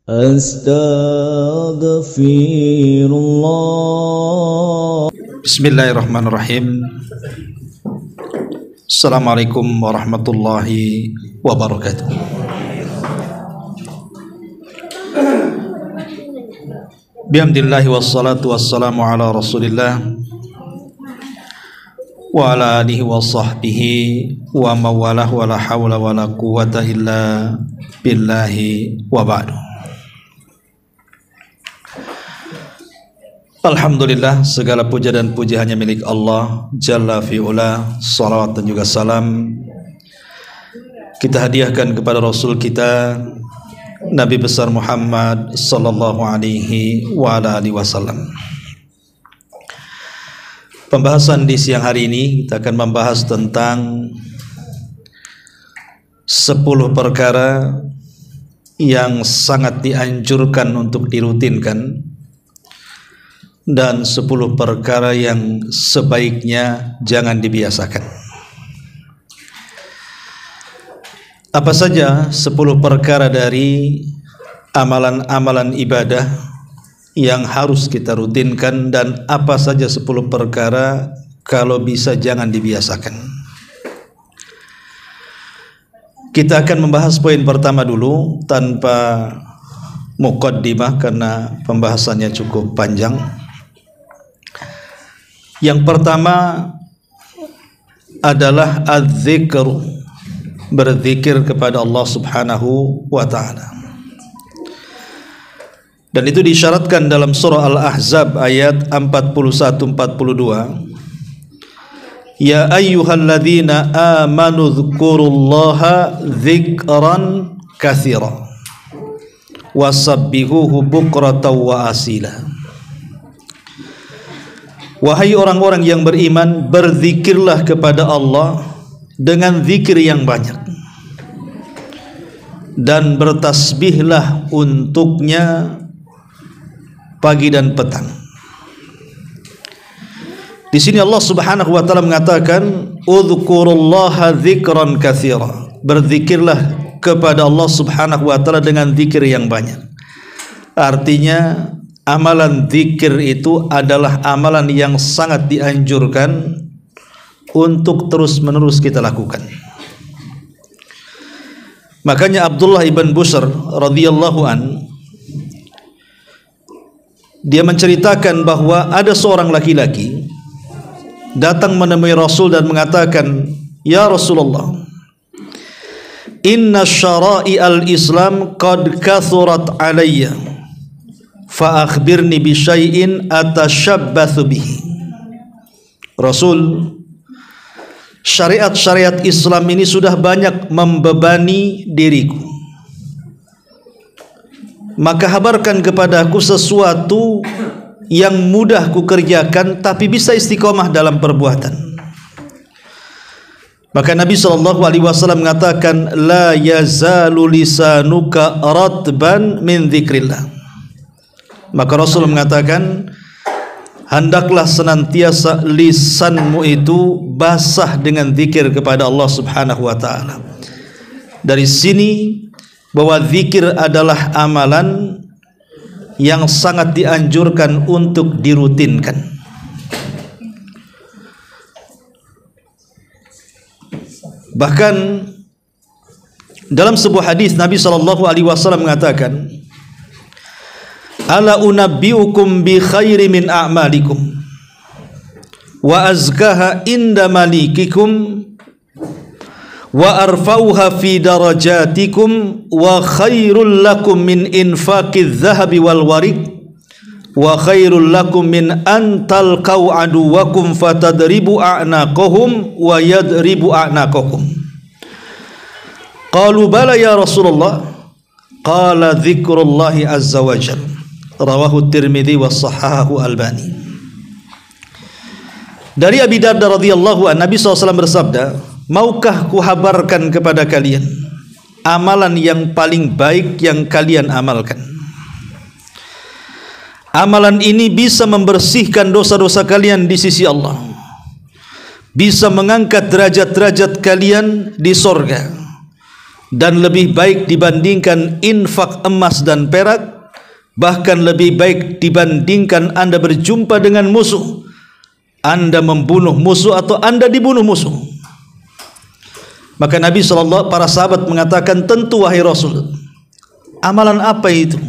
Astaghfirullah. Bismillahirrahmanirrahim. Assalamualaikum warahmatullahi wabarakatuh. Bihamdillahi wassalatu wassalamu ala rasulillah wa ala alihi wa sahbihi wa mawalah wa la hawla wa la quwwata illa billahi wa ba'du. Alhamdulillah, segala puja dan puji hanya milik Allah Jalla fi'ula. Salawat dan juga salam kita hadiahkan kepada Rasul kita Nabi besar Muhammad sallallahu alaihi wa ala alihi wasallam. Pembahasan di siang hari ini kita akan membahas tentang 10 perkara yang sangat dianjurkan untuk dirutinkan dan 10 perkara yang sebaiknya jangan dibiasakan. Apa saja 10 perkara dari amalan-amalan ibadah yang harus kita rutinkan, dan apa saja 10 perkara kalau bisa jangan dibiasakan. Kita akan membahas poin pertama dulu tanpa muqaddimah karena pembahasannya cukup panjang. Yang pertama adalah az-zikr, berzikir kepada Allah Subhanahu wa ta'ala. Dan itu disyaratkan dalam surah Al-Ahzab ayat 41-42. Ya ayyuhalladzina amanu dzkurullaha dzikran katsira wasabbihuhu bukratan wa asila. Wahai orang-orang yang beriman, berzikirlah kepada Allah dengan zikir yang banyak dan bertasbihlah untuknya pagi dan petang. Di sini Allah Subhanahu wa taala mengatakan udzkurullaha dzikran katsira, berzikirlah kepada Allah Subhanahu wa taala dengan zikir yang banyak. Artinya amalan zikir itu adalah amalan yang sangat dianjurkan untuk terus-menerus kita lakukan. Makanya Abdullah ibn Bushr radhiyallahu an, dia menceritakan bahwa ada seorang laki-laki datang menemui Rasul dan mengatakan, "Ya Rasulullah, inna syara'i al-Islam qad kathurat alayya, fa akhbirni bi syai'in atashabbathu bihi." Rasul, syariat-syariat Islam ini sudah banyak membebani diriku, maka kabarkan kepadaku sesuatu yang mudah kukerjakan tapi bisa istiqomah dalam perbuatan. Maka Nabi SAW mengatakan, la yazalu lisanuka ratban min dzikrillah. Maka Rasul mengatakan, hendaklah senantiasa lisanmu itu basah dengan zikir kepada Allah Subhanahu wa taala. Dari sini bahwa zikir adalah amalan yang sangat dianjurkan untuk dirutinkan. Bahkan dalam sebuah hadis Nabi SAW mengatakan, ala unabbiukum bi khairi min a'malikum wa azkaha inda malikikum wa arfauha fi darajatikum wa khairul lakum min infaqiz zahabi wal warik wa khairul lakum min an talqau aduwakum fatadribu a'naqahum wa yadribu a'naqakum. Qalu bala ya Rasulullah, qala dzikrullahi azza wa jalla. Rawahu Tirmidzi wa sahahahu Albani. Dari Abi Darda radhiyallahu anhu, Nabi SAW bersabda, maukah kuhabarkan kepada kalian amalan yang paling baik yang kalian amalkan? Amalan ini bisa membersihkan dosa-dosa kalian di sisi Allah, bisa mengangkat derajat-derajat kalian di sorga, dan lebih baik dibandingkan infak emas dan perak, bahkan lebih baik dibandingkan Anda berjumpa dengan musuh, Anda membunuh musuh atau Anda dibunuh musuh. Maka Nabi SAW, para sahabat mengatakan, tentu wahai Rasul, amalan apa itu?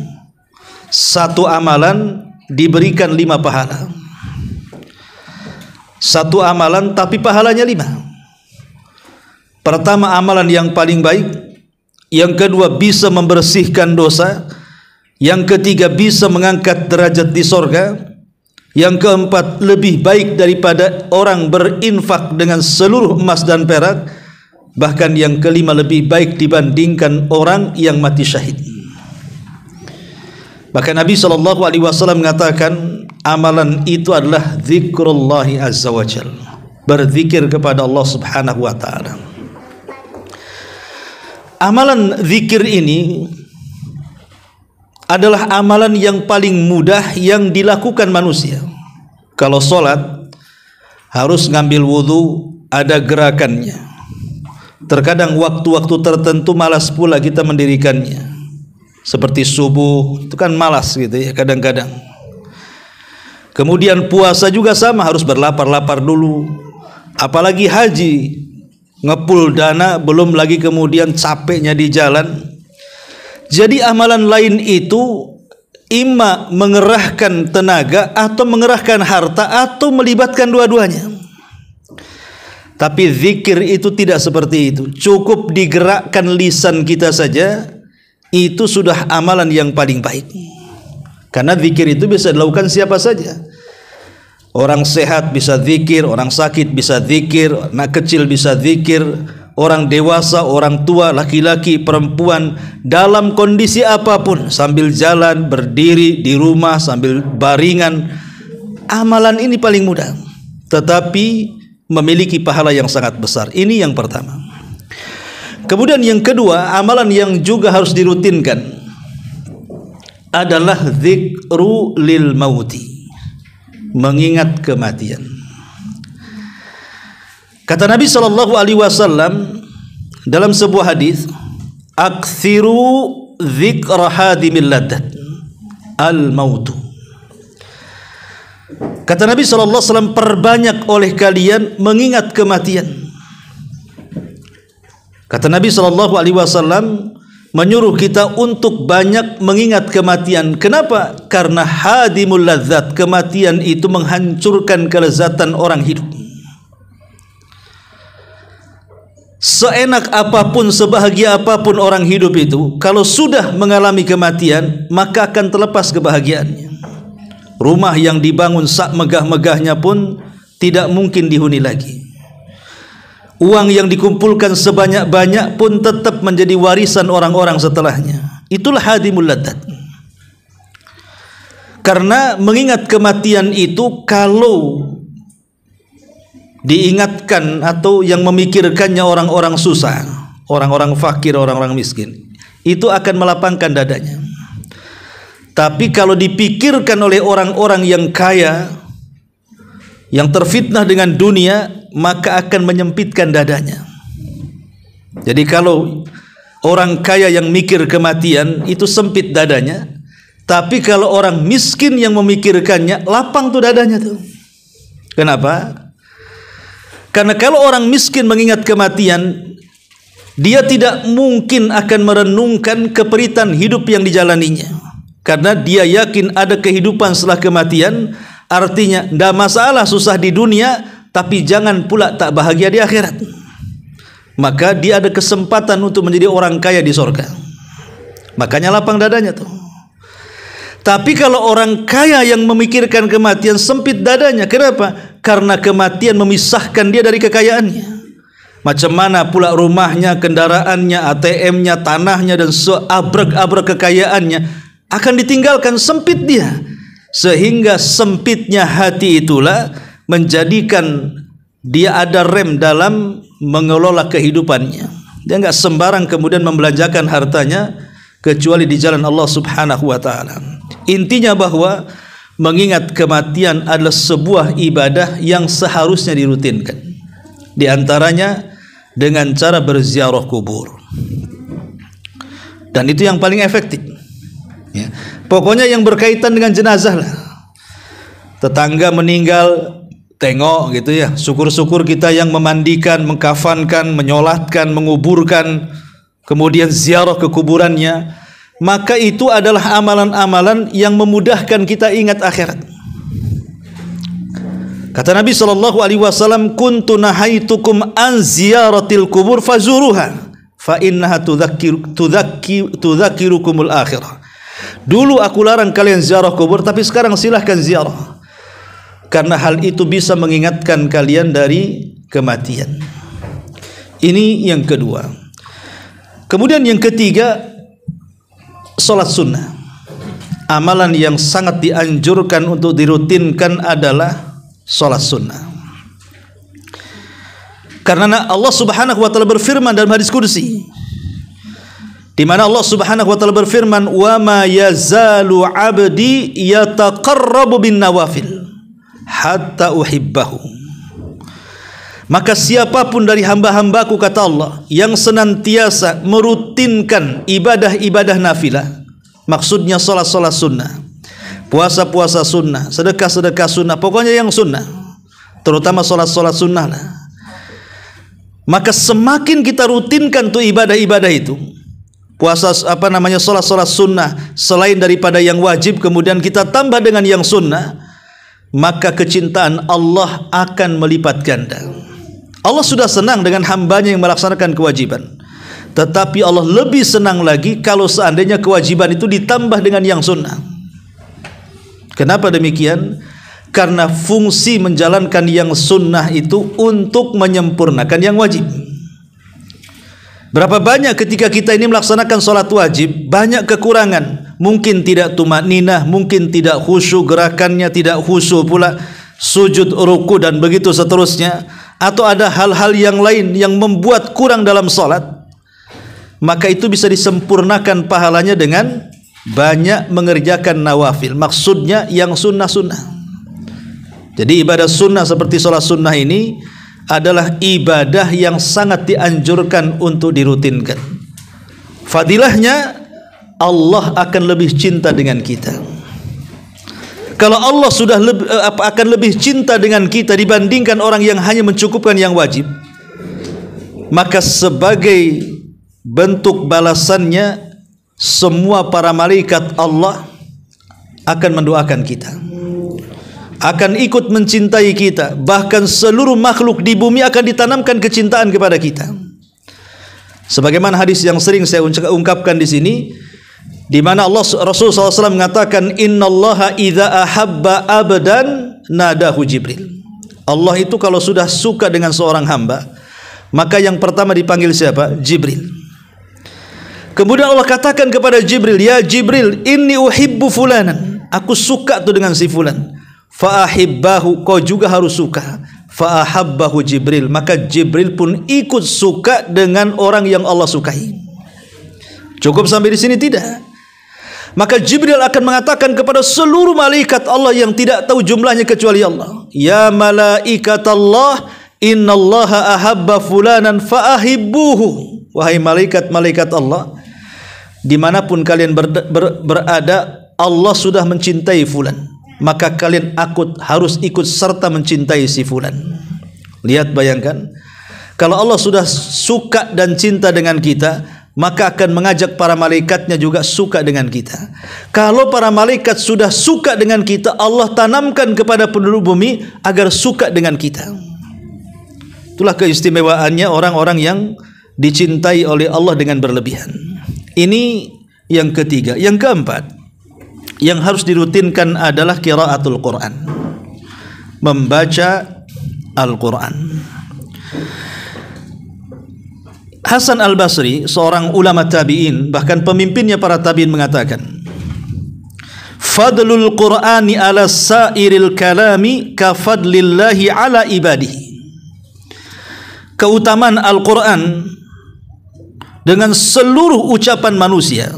Satu amalan diberikan 5 pahala. Satu amalan tapi pahalanya 5. Pertama, amalan yang paling baik. Yang kedua, bisa membersihkan dosa. Yang ketiga, bisa mengangkat derajat di sorga. Yang keempat, lebih baik daripada orang berinfak dengan seluruh emas dan perak. Bahkan yang kelima, lebih baik dibandingkan orang yang mati syahid. Maka Nabi SAW mengatakan, amalan itu adalah zikrullahi azza wa jal, berzikir kepada Allah subhanahu wa ta'ala. Amalan zikir ini adalah amalan yang paling mudah yang dilakukan manusia. Kalau sholat harus ngambil wudhu, ada gerakannya. Terkadang waktu-waktu tertentu malas pula kita mendirikannya. Seperti subuh, itu kan malas gitu ya kadang-kadang. Kemudian puasa juga sama, harus berlapar-lapar dulu. Apalagi haji, ngepul dana, belum lagi kemudian capeknya di jalan. Jadi amalan lain itu imma mengerahkan tenaga atau mengerahkan harta atau melibatkan dua-duanya. Tapi zikir itu tidak seperti itu. Cukup digerakkan lisan kita saja, itu sudah amalan yang paling baik. Karena zikir itu bisa dilakukan siapa saja. Orang sehat bisa zikir, orang sakit bisa zikir, anak kecil bisa zikir, orang dewasa, orang tua, laki-laki, perempuan, dalam kondisi apapun, sambil jalan, berdiri di rumah, sambil baringan. Amalan ini paling mudah, tetapi memiliki pahala yang sangat besar. Ini yang pertama. Kemudian yang kedua, amalan yang juga harus dirutinkan adalah zikru lil mauti, mengingat kematian. Kata Nabi SAW dalam sebuah hadis, aktsiru dzikra hadimil ladat al mautu. Kata Nabi SAW, perbanyak oleh kalian mengingat kematian. Kata Nabi SAW menyuruh kita untuk banyak mengingat kematian. Kenapa? Karena hadimul ladzat, kematian itu menghancurkan kelezatan orang hidup. Seenak apapun, sebahagia apapun orang hidup itu, kalau sudah mengalami kematian, maka akan terlepas kebahagiaannya. Rumah yang dibangun sak megah-megahnya pun tidak mungkin dihuni lagi. Uang yang dikumpulkan sebanyak-banyak pun tetap menjadi warisan orang-orang setelahnya. Itulah hadimul ladzat. Karena mengingat kematian itu, kalau diingatkan atau yang memikirkannya orang-orang susah, orang-orang fakir, orang-orang miskin, itu akan melapangkan dadanya. Tapi kalau dipikirkan oleh orang-orang yang kaya, yang terfitnah dengan dunia, maka akan menyempitkan dadanya. Jadi kalau orang kaya yang mikir kematian, itu sempit dadanya. Tapi kalau orang miskin yang memikirkannya, lapang tuh dadanya tuh. Kenapa? Karena kalau orang miskin mengingat kematian, dia tidak mungkin akan merenungkan keperitan hidup yang dijalaninya. Karena dia yakin ada kehidupan setelah kematian. Artinya tidak masalah susah di dunia, tapi jangan pula tak bahagia di akhirat. Maka dia ada kesempatan untuk menjadi orang kaya di surga. Makanya lapang dadanya tuh. Tapi kalau orang kaya yang memikirkan kematian, sempit dadanya. Kenapa? Karena kematian memisahkan dia dari kekayaannya. Macam mana pula rumahnya, kendaraannya, ATM-nya, tanahnya, dan seabrek-abrek kekayaannya akan ditinggalkan, sempit dia. Sehingga sempitnya hati itulah menjadikan dia ada rem dalam mengelola kehidupannya. Dia enggak sembarang kemudian membelanjakan hartanya kecuali di jalan Allah Subhanahu wa taala. Intinya bahwa mengingat kematian adalah sebuah ibadah yang seharusnya dirutinkan. Di antaranya dengan cara berziarah kubur. Dan itu yang paling efektif. Ya. Pokoknya yang berkaitan dengan jenazah lah. Tetangga meninggal, tengok gitu ya. Syukur-syukur kita yang memandikan, mengkafankan, menyolatkan, menguburkan, kemudian ziarah ke kuburannya. Maka itu adalah amalan-amalan yang memudahkan kita ingat akhirat. Kata Nabi SAW, kuntu nahaitukum an ziyaratil kubur fazuruha fa innaha tudzakirukumul akhirah. Dulu aku larang kalian ziarah kubur, tapi sekarang silahkan ziarah, karena hal itu bisa mengingatkan kalian dari kematian. Ini yang kedua. Kemudian yang ketiga, salat sunnah. Amalan yang sangat dianjurkan untuk dirutinkan adalah salat sunnah. Karena Allah Subhanahu wa taala berfirman dalam hadis qudsi, di mana Allah Subhanahu wa taala berfirman, "Wa ma yazalu 'abdi yataqarrabu bin nawafil hatta uhibbahu." Maka siapapun dari hamba-hambaku, kata Allah, yang senantiasa merutinkan ibadah-ibadah nafilah, maksudnya salat-salat sunnah, puasa-puasa sunnah, sedekah-sedekah sunnah, pokoknya yang sunnah, terutama salat-salat sunnah lah. Maka semakin kita rutinkan tuh ibadah-ibadah itu, puasa salat-salat sunnah selain daripada yang wajib, kemudian kita tambah dengan yang sunnah, maka kecintaan Allah akan melipat ganda. Allah sudah senang dengan hambanya yang melaksanakan kewajiban, tetapi Allah lebih senang lagi kalau seandainya kewajiban itu ditambah dengan yang sunnah. Kenapa demikian? Karena fungsi menjalankan yang sunnah itu untuk menyempurnakan yang wajib. Berapa banyak ketika kita ini melaksanakan sholat wajib, banyak kekurangan. Mungkin tidak tumakninah, mungkin tidak khusyuk gerakannya, tidak khusyuk pula sujud, ruku, dan begitu seterusnya. Atau ada hal-hal yang lain yang membuat kurang dalam sholat. Maka itu bisa disempurnakan pahalanya dengan banyak mengerjakan nawafil. Maksudnya yang sunnah-sunnah. Jadi ibadah sunnah seperti sholat sunnah ini adalah ibadah yang sangat dianjurkan untuk dirutinkan. Fadilahnya, Allah akan lebih cinta dengan kita. Kalau Allah sudah akan lebih cinta dengan kita dibandingkan orang yang hanya mencukupkan yang wajib, maka sebagai bentuk balasannya, semua para malaikat Allah akan mendoakan kita, akan ikut mencintai kita. Bahkan seluruh makhluk di bumi akan ditanamkan kecintaan kepada kita. Sebagaimana hadis yang sering saya ungkapkan di sini, di mana Rasulullah SAW mengatakan, innallaha idza ahabba abdan nadahu Jibril. Allah itu kalau sudah suka dengan seorang hamba, maka yang pertama dipanggil siapa? Jibril. Kemudian Allah katakan kepada Jibril, ya Jibril, inni uhibbu fulanan, aku suka tuh dengan si fulan. Fa ahibbahu, kau juga harus suka. Fa ahabbahu Jibril, maka Jibril pun ikut suka dengan orang yang Allah sukai. Cukup sampai di sini? Tidak. Maka Jibril akan mengatakan kepada seluruh malaikat Allah yang tidak tahu jumlahnya kecuali Allah, ya malaikat Allah, innallaha ahabba fulanan fa ahibbuhu. Wahai malaikat-malaikat Allah, dimanapun kalian berada, Allah sudah mencintai fulan, maka kalian harus ikut serta mencintai si fulan. Lihat, bayangkan, kalau Allah sudah suka dan cinta dengan kita, maka akan mengajak para malaikatnya juga suka dengan kita. Kalau para malaikat sudah suka dengan kita, Allah tanamkan kepada penduduk bumi agar suka dengan kita. Itulah keistimewaannya orang-orang yang dicintai oleh Allah dengan berlebihan. Ini yang ketiga. Yang keempat, yang harus dirutinkan adalah qiraatul Quran, membaca Al-Quran. Hasan Al-Basri, seorang ulama tabi'in, bahkan pemimpinnya para tabi'in, mengatakan, fadlul Qur'ani ala sairil kalami ka fadlillahi ala ibadihi. Keutamaan Al-Quran dengan seluruh ucapan manusia,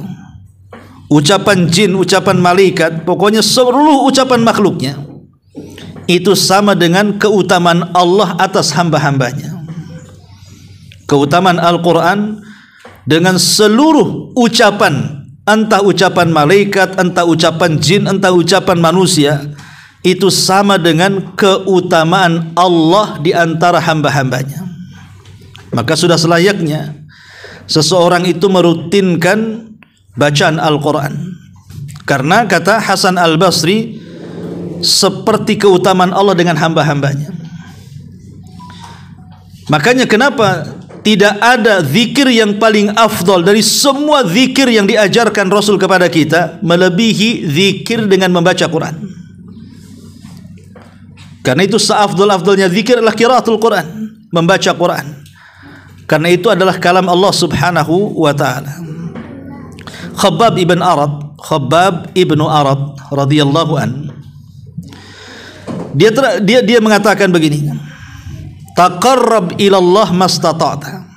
ucapan jin, ucapan malaikat, pokoknya seluruh ucapan makhluknya, itu sama dengan keutamaan Allah atas hamba-hambanya. Keutamaan Al-Quran dengan seluruh ucapan, entah ucapan malaikat, entah ucapan jin, entah ucapan manusia, itu sama dengan keutamaan Allah di antara hamba-hambanya. Maka sudah selayaknya seseorang itu merutinkan bacaan Al-Quran, karena kata Hasan Al-Basri, seperti keutamaan Allah dengan hamba-hambanya. Makanya kenapa tidak ada zikir yang paling afdal dari semua zikir yang diajarkan Rasul kepada kita melebihi zikir dengan membaca Quran. Karena itu seafdal-afdalnya zikir adalah qiraatul Quran, membaca Quran. Karena itu adalah kalam Allah Subhanahu wa taala. Khabbab ibnu Arad radhiyallahu an, dia mengatakan begini, taqarrab ilallah mastata'ta,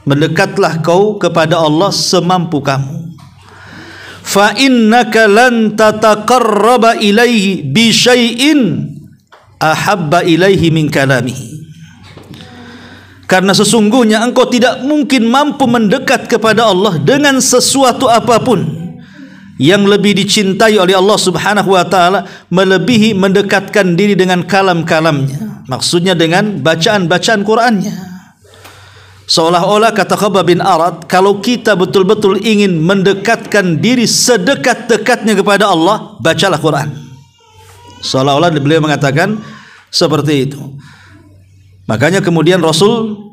mendekatlah kau kepada Allah semampu kamu. Fa innaka lan tataqarraba ilaihi bi syai'in ahabba ilaihi min kalamihi, karena sesungguhnya engkau tidak mungkin mampu mendekat kepada Allah dengan sesuatu apapun yang lebih dicintai oleh Allah Subhanahu wa taala melebihi mendekatkan diri dengan kalam-kalamnya, maksudnya dengan bacaan-bacaan Qur'annya. Seolah-olah kata Khabbab bin Arad, kalau kita betul-betul ingin mendekatkan diri sedekat-dekatnya kepada Allah, bacalah Quran. Seolah-olah beliau mengatakan seperti itu. Makanya kemudian Rasul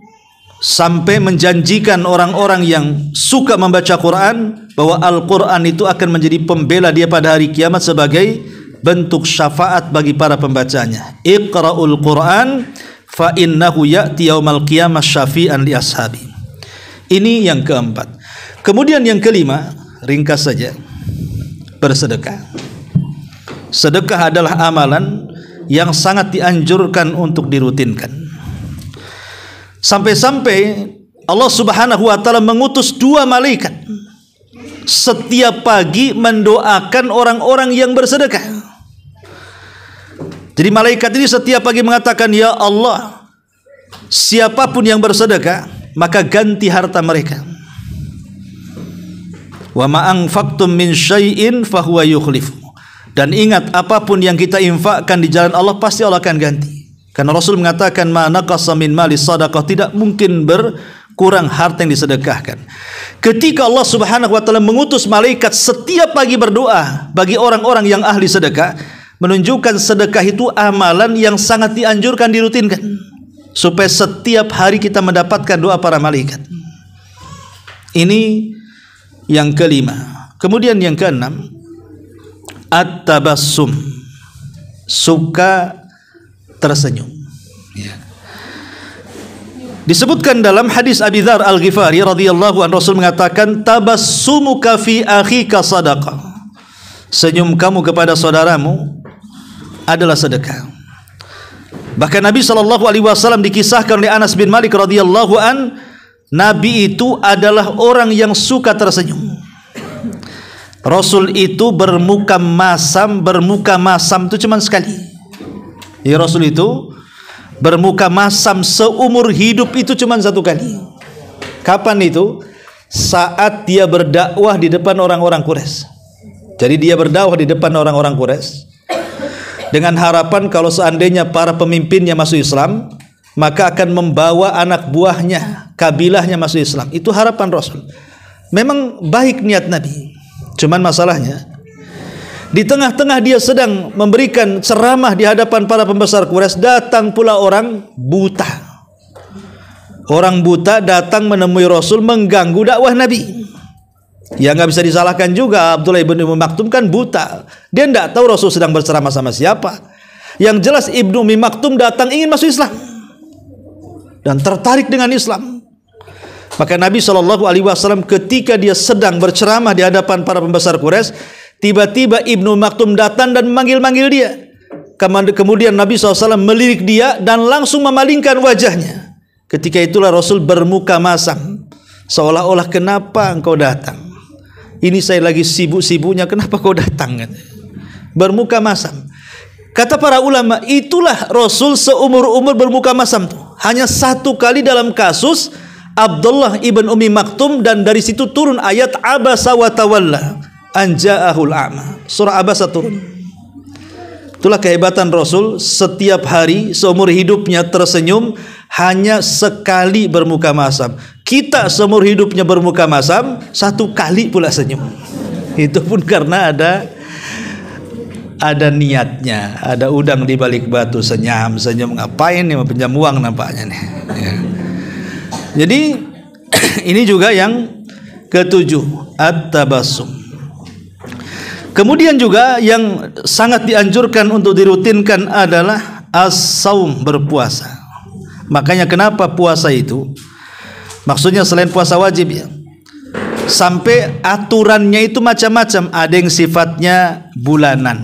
sampai menjanjikan orang-orang yang suka membaca Quran bahwa Al-Quran itu akan menjadi pembela dia pada hari kiamat sebagai bentuk syafaat bagi para pembacanya. Iqra'ul Quran fa innahu ya'ti yaumal qiyamah syafi'an li ashabi. Ini yang keempat. Kemudian yang kelima, ringkas saja, bersedekah. Sedekah adalah amalan yang sangat dianjurkan untuk dirutinkan. Sampai-sampai Allah Subhanahu wa taala mengutus 2 malaikat setiap pagi mendoakan orang-orang yang bersedekah. Jadi malaikat ini setiap pagi mengatakan, ya Allah, siapapun yang bersedekah maka ganti harta mereka. Wa ma anfaqtum min syai'in fahuwa yukhlifu. Dan ingat, apapun yang kita infakkan di jalan Allah pasti Allah akan ganti. Karena Rasul mengatakan, ma naqasa min mali sadaqah, tidak mungkin berkurang harta yang disedekahkan. Ketika Allah Subhanahu wa taala mengutus malaikat setiap pagi berdoa bagi orang-orang yang ahli sedekah, menunjukkan sedekah itu amalan yang sangat dianjurkan dirutinkan, supaya setiap hari kita mendapatkan doa para malaikat. Ini yang kelima. Kemudian yang keenam, at-tabassum, suka tersenyum. Disebutkan dalam hadis Abi Dzar Al-Ghifari radhiyallahu anhu, Rasul mengatakan, tabassumuka fi akhika sadaqah, senyum kamu kepada saudaramu adalah sedekah. Bahkan Nabi SAW dikisahkan oleh Anas bin Malik radhiyallahu an, Nabi itu adalah orang yang suka tersenyum. Rasul itu bermuka masam itu cuma sekali. Ya, Rasul itu bermuka masam seumur hidup itu cuma 1 kali. Kapan itu? Saat dia berdakwah di depan orang-orang Quraisy. Jadi dia berdakwah di depan orang-orang Quraisy dengan harapan kalau seandainya para pemimpinnya masuk Islam, maka akan membawa anak buahnya, kabilahnya masuk Islam. Itu harapan Rasul. Memang baik niat Nabi. Cuman masalahnya, di tengah-tengah dia sedang memberikan ceramah di hadapan para pembesar Quraisy, datang pula orang buta. Orang buta datang menemui Rasul mengganggu dakwah Nabi. Ya, nggak bisa disalahkan juga. Abdullah ibn Ummi Maktum kan buta. Dia tidak tahu Rasul sedang berceramah sama siapa. Yang jelas Ibnu Ummi Maktum datang ingin masuk Islam dan tertarik dengan Islam. Maka Nabi SAW ketika dia sedang berceramah di hadapan para pembesar Quraisy, tiba-tiba Ibnu Maktum datang dan memanggil-manggil dia. Kemudian Nabi SAW melirik dia dan langsung memalingkan wajahnya. Ketika itulah Rasul bermuka masam, seolah-olah, kenapa engkau datang? Ini saya lagi sibuk-sibuknya, kenapa kau datang? Bermuka masam. Kata para ulama, itulah Rasul seumur-umur bermuka masam tuh. Hanya 1 kali dalam kasus Abdullah ibn Ummi Maktum, dan dari situ turun ayat abasa wa tawalla an ja'ahul a'ma. Surah Abasa turun. Itulah kehebatan Rasul, setiap hari seumur hidupnya tersenyum hanya sekali bermuka masam. Kita seumur hidupnya bermuka masam, satu kali pula senyum. Itu pun karena ada niatnya, ada udang di balik batu, senyum ngapain nih, pinjam uang nampaknya nih. Ya. Jadi ini juga yang ketujuh, at-tabassum. Kemudian juga yang sangat dianjurkan untuk dirutinkan adalah as-saum, berpuasa. Makanya kenapa puasa itu, maksudnya selain puasa wajib ya, sampai aturannya itu macam-macam. Ada yang sifatnya bulanan,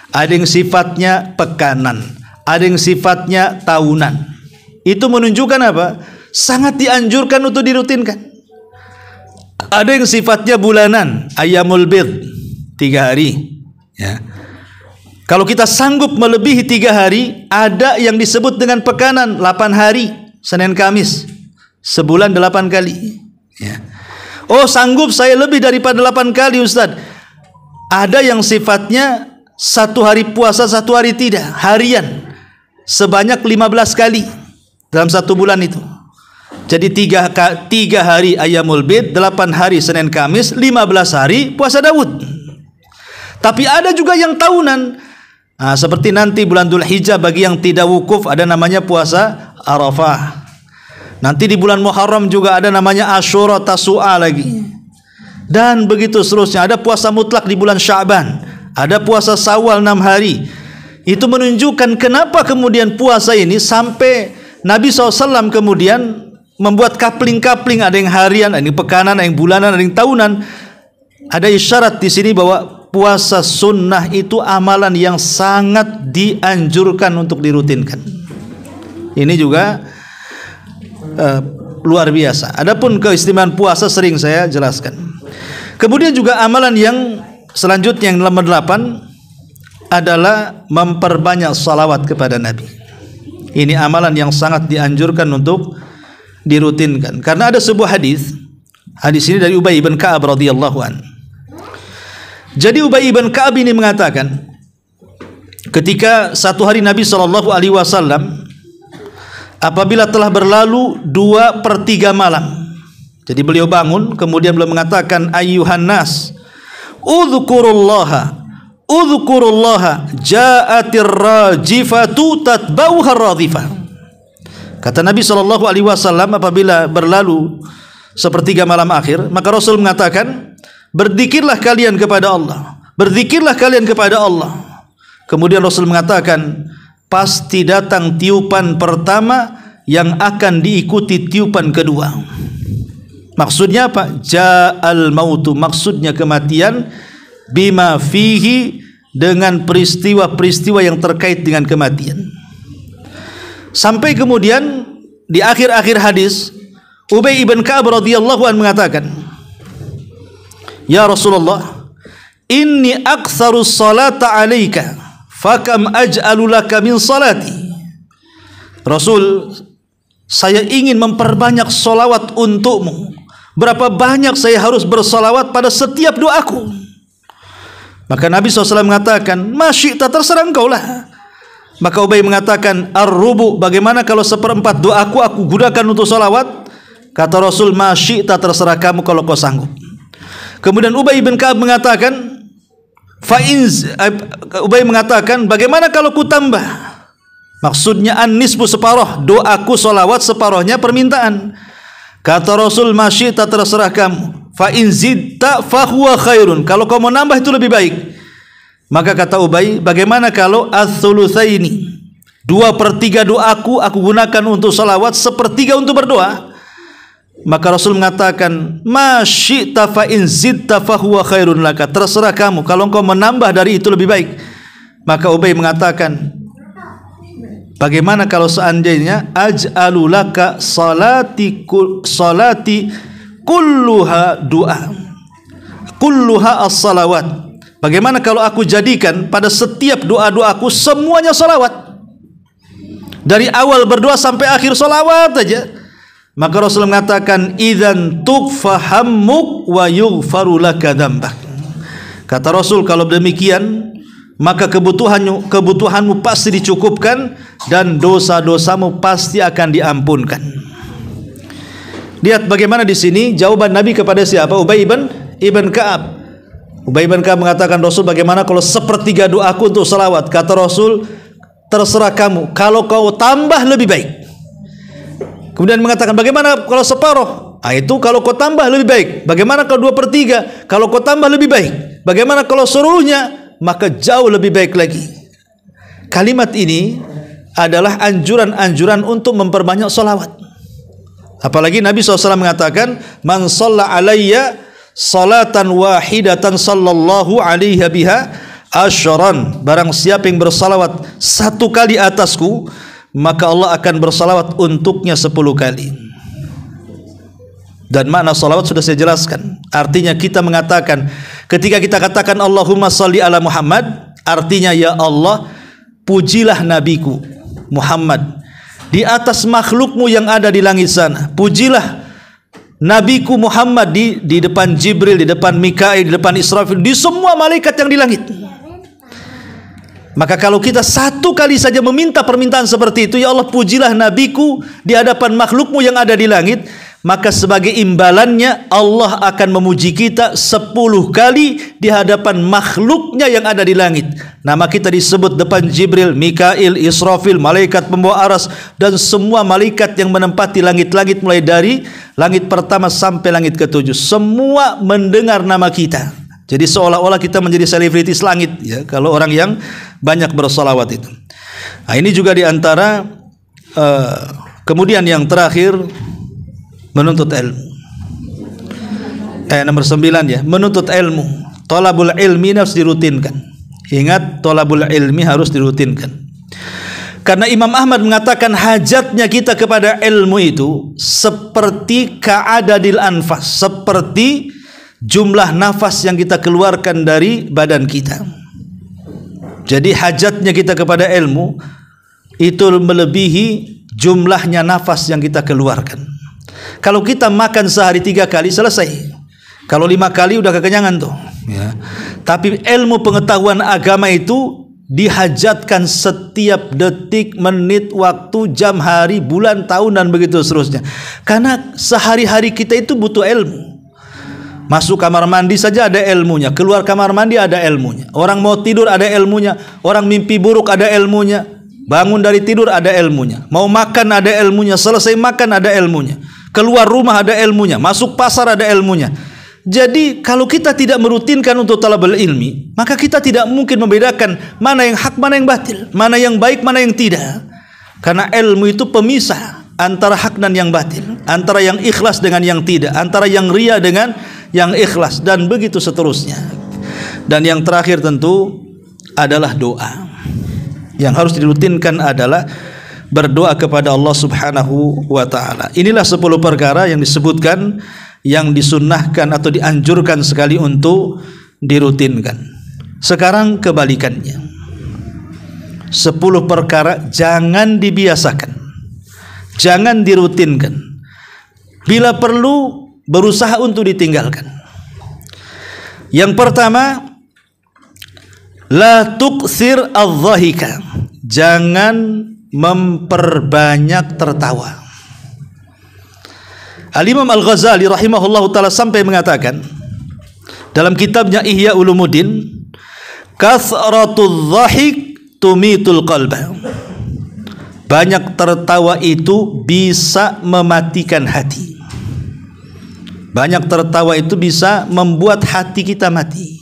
ada yang sifatnya pekanan, ada yang sifatnya tahunan. Itu menunjukkan apa? Sangat dianjurkan untuk dirutinkan. Ada yang sifatnya bulanan, ayyamul bid, 3 hari ya. Kalau kita sanggup melebihi 3 hari, ada yang disebut dengan pekanan, 8 hari, Senin Kamis, sebulan 8 kali ya. Oh, sanggup saya lebih daripada 8 kali Ustaz. Ada yang sifatnya 1 hari puasa, 1 hari tidak, harian, sebanyak 15 kali dalam 1 bulan itu. Jadi 3 hari ayyamul bid, 8 hari Senin Kamis, 15 hari puasa Daud. Tapi ada juga yang tahunan. Nah, seperti nanti bulan Dzulhijjah bagi yang tidak wukuf ada namanya puasa Arafah. Nanti di bulan Muharram juga ada namanya Asyura, Tasu'a lagi. Dan begitu seterusnya. Ada puasa mutlak di bulan Sya'ban, ada puasa Syawal 6 hari. Itu menunjukkan kenapa kemudian puasa ini sampai Nabi SAW kemudian membuat kapling-kapling, ada yang harian, ada yang pekanan, ada yang bulanan, ada yang tahunan. Ada isyarat di sini bahwa puasa sunnah itu amalan yang sangat dianjurkan untuk dirutinkan. Ini juga luar biasa. Adapun keistimewaan puasa sering saya jelaskan. Kemudian juga amalan yang selanjutnya yang nomor 8 adalah memperbanyak salawat kepada Nabi. Ini amalan yang sangat dianjurkan untuk dirutinkan. Karena ada sebuah hadis ini dari Ubay bin Ka'ab radhiyallahu anhu. Jadi Ubay bin Ka'ab ini mengatakan, ketika satu hari Nabi SAW apabila telah berlalu 2/3 malam, jadi beliau bangun, kemudian beliau mengatakan, ayyuhan nas, udzukurullaha, ja'atir rajifatu tatbauhar radhifah. Kata Nabi SAW apabila berlalu 1/3 malam akhir, maka Rasul mengatakan, berzikirlah kalian kepada Allah, berzikirlah kalian kepada Allah. Kemudian Rasul mengatakan, pasti datang tiupan pertama yang akan diikuti tiupan kedua. Maksudnya apa? Ja'al mautu, maksudnya kematian, bima fihi, dengan peristiwa-peristiwa yang terkait dengan kematian. Sampai kemudian di akhir-akhir hadis, Ubay bin Ka'ab radhiyallahu anhu mengatakan, ya Rasulullah, inni aktsaru salata alaika, fakam aj'alu laka min salati. Rasul, saya ingin memperbanyak salawat untukmu. Berapa banyak saya harus bersalawat pada setiap doaku? Maka Nabi SAW mengatakan, masyita, terserah engkau lah. Maka Ubay mengatakan, ar-rubu, bagaimana kalau 1/4 doaku aku gunakan untuk salawat? Kata Rasul, masyita, terserah kamu kalau kau sanggup. Kemudian Ubay bin Ka'ab mengatakan, Ubay mengatakan, bagaimana kalau ku tambah? Maksudnya an-nisfu, separuh doaku salawat, separuhnya permintaan. Kata Rasul, masyita, terserah kamu. Fa in zidta fa huwa khairun, kalau kau mau nambah itu lebih baik. Maka kata Ubay, bagaimana kalau ats-tsulutsaini, 2/3 doaku aku gunakan untuk salawat, 1/3 untuk berdoa? Maka Rasul mengatakan, ma syi'ta fa in zidta fa huwa khairun laka, terserah kamu, kalau engkau menambah dari itu lebih baik. Maka Ubay mengatakan, bagaimana kalau seandainya aj'alu laka salati kulluha du'a, kulluha as-salawat, bagaimana kalau aku jadikan pada setiap doa-doaku semuanya salawat, dari awal berdoa sampai akhir salawat aja? Maka Rasul mengatakan, idzan tukfahammuk wa yughfaru laka dzambak. Kata Rasul, kalau demikian maka kebutuhanmu pasti dicukupkan dan dosa-dosamu pasti akan diampunkan. Lihat bagaimana di sini jawaban Nabi kepada siapa? Ubay ibn Ka'ab. Ubay bin Ka'ab mengatakan, Rasul, bagaimana kalau sepertiga doaku untuk salawat? Kata Rasul, terserah kamu, kalau kau tambah lebih baik. Kemudian mengatakan, bagaimana kalau separuh? Itu kalau kau tambah lebih baik. Bagaimana kalau 2/3? Kalau kau tambah lebih baik. Bagaimana kalau seluruhnya? Maka jauh lebih baik lagi. Kalimat ini adalah anjuran-anjuran untuk memperbanyak salawat. Apalagi Nabi SAW mengatakan, man shalla alayya salatan wahidatan sallallahu alaihi biha asyran. Barang siapa yang bersalawat 1 kali atasku, maka Allah akan bersalawat untuknya 10 kali. Dan makna salawat sudah saya jelaskan. Artinya kita mengatakan, ketika kita katakan Allahumma salli ala Muhammad, artinya ya Allah, pujilah nabiku Muhammad di atas makhlukmu yang ada di langit sana. Pujilah nabiku Muhammad di depan Jibril, di depan Mikail, di depan Israfil, di semua malaikat yang di langit. Maka kalau kita 1 kali saja meminta permintaan seperti itu, ya Allah, pujilah nabiku di hadapan makhlukmu yang ada di langit, maka sebagai imbalannya Allah akan memuji kita 10 kali di hadapan makhluknya yang ada di langit. Nama kita disebut depan Jibril, Mikail, Israfil, malaikat pembawa aras, dan semua malaikat yang menempati langit-langit mulai dari langit pertama sampai langit ke-7. Semua mendengar nama kita. Jadi seolah-olah kita menjadi selebritis langit, ya, kalau orang yang banyak bersalawat itu. Nah, ini juga diantara kemudian yang terakhir, menuntut ilmu. Nomor 9 ya, menuntut ilmu. Thalabul ilmi harus dirutinkan. Ingat, thalabul ilmi harus dirutinkan. Karena Imam Ahmad mengatakan hajatnya kita kepada ilmu itu seperti ka'adadil anfas, seperti jumlah nafas yang kita keluarkan dari badan kita. Jadi hajatnya kita kepada ilmu itu melebihi jumlahnya nafas yang kita keluarkan. Kalau kita makan sehari 3 kali selesai. Kalau 5 kali udah kekenyangan tuh, ya. Tapi ilmu pengetahuan agama itu dihajatkan setiap detik, menit, waktu, jam, hari, bulan, tahun, dan begitu seterusnya. Karena sehari-hari kita itu butuh ilmu. Masuk kamar mandi saja ada ilmunya, keluar kamar mandi ada ilmunya. Orang mau tidur ada ilmunya, orang mimpi buruk ada ilmunya, bangun dari tidur ada ilmunya, mau makan ada ilmunya, selesai makan ada ilmunya, keluar rumah ada ilmunya, masuk pasar ada ilmunya. Jadi kalau kita tidak merutinkan untuk talabul ilmi, maka kita tidak mungkin membedakan mana yang hak, mana yang batil, mana yang baik, mana yang tidak. Karena ilmu itu pemisah antara hak dan yang batil, antara yang ikhlas dengan yang tidak, antara yang ria dengan yang ikhlas, dan begitu seterusnya. Dan yang terakhir tentu adalah doa. Yang harus dirutinkan adalah berdoa kepada Allah Subhanahu wa ta'ala. Inilah 10 perkara yang disebutkan, yang disunnahkan atau dianjurkan sekali untuk dirutinkan. Sekarang kebalikannya, 10 perkara jangan dibiasakan, jangan dirutinkan, bila perlu berusaha untuk ditinggalkan. Yang pertama, la tuksir adh-dhahika, jangan memperbanyak tertawa. Al-Imam Al-Ghazali rahimahullahu ta'ala sampai mengatakan dalam kitabnya Ihya Ulumuddin, kasratul dhahik tumitul qalba, banyak tertawa itu bisa mematikan hati. Banyak tertawa itu bisa membuat hati kita mati.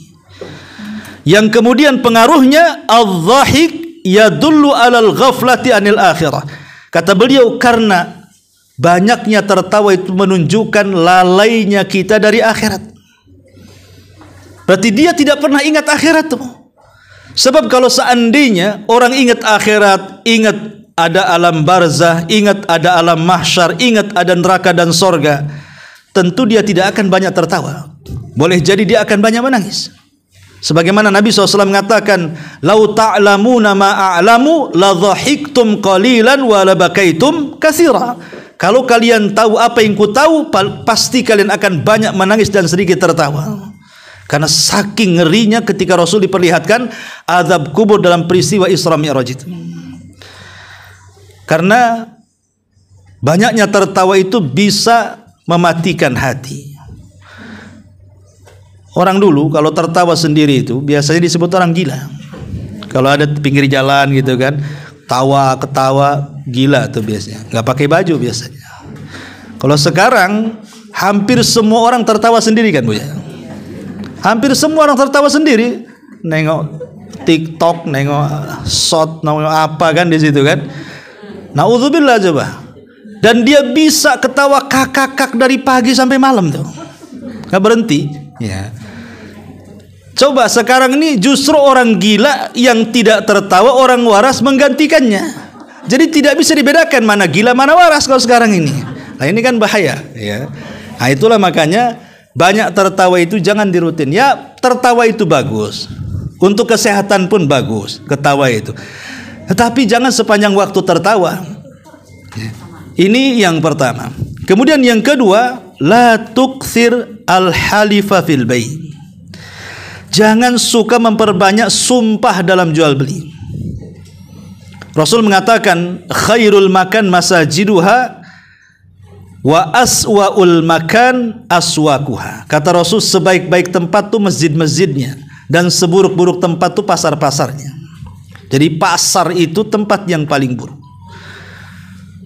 Yang kemudian pengaruhnya al-dhahik yadullu alal ghaflati anil akhirah. Kata beliau, karena banyaknya tertawa itu menunjukkan lalainya kita dari akhirat. Berarti dia tidak pernah ingat akhirat tuh. Sebab kalau seandainya orang ingat akhirat, ingat ada alam barzah, ingat ada alam mahsyar, ingat ada neraka dan sorga, tentu dia tidak akan banyak tertawa. Boleh jadi dia akan banyak menangis. Sebagaimana Nabi SAW mengatakan, "Lau ta'lamuna ma a'lamu la dhahiktum qalilan wa la bakaitum katsira." Kalau kalian tahu apa yang ku tahu, pasti kalian akan banyak menangis dan sedikit tertawa. Karena saking ngerinya ketika Rasul diperlihatkan azab kubur dalam peristiwa Isra Mi'raj itu. Karena banyaknya tertawa itu bisa mematikan hati. Orang dulu kalau tertawa sendiri itu biasanya disebut orang gila. Kalau ada di pinggir jalan gitu kan, ketawa gila tuh biasanya, nggak pakai baju biasanya. Kalau sekarang hampir semua orang tertawa sendiri kan Bu ya. Hampir semua orang tertawa sendiri, nengok TikTok, nengok shot, nengok apa kan di situ kan. Naudzubillah coba. Dan dia bisa ketawa kakak dari pagi sampai malam tuh, nggak berhenti. Ya. Coba sekarang ini justru orang gila yang tidak tertawa, orang waras menggantikannya. Jadi tidak bisa dibedakan mana gila mana waras kalau sekarang ini. Nah ini kan bahaya ya. Nah itulah makanya banyak tertawa itu jangan dirutin. Ya tertawa itu bagus, untuk kesehatan pun bagus ketawa itu. Tetapi jangan sepanjang waktu tertawa. Ini yang pertama. Kemudian yang kedua, la tukthir al-halifa fil bai'. Jangan suka memperbanyak sumpah dalam jual beli. Rasul mengatakan khairul makan masajiduha wa aswaul makan aswakuha. Kata Rasul sebaik-baik tempat tuh masjid-masjidnya dan seburuk-buruk tempat tuh pasar-pasarnya. Jadi pasar itu tempat yang paling buruk.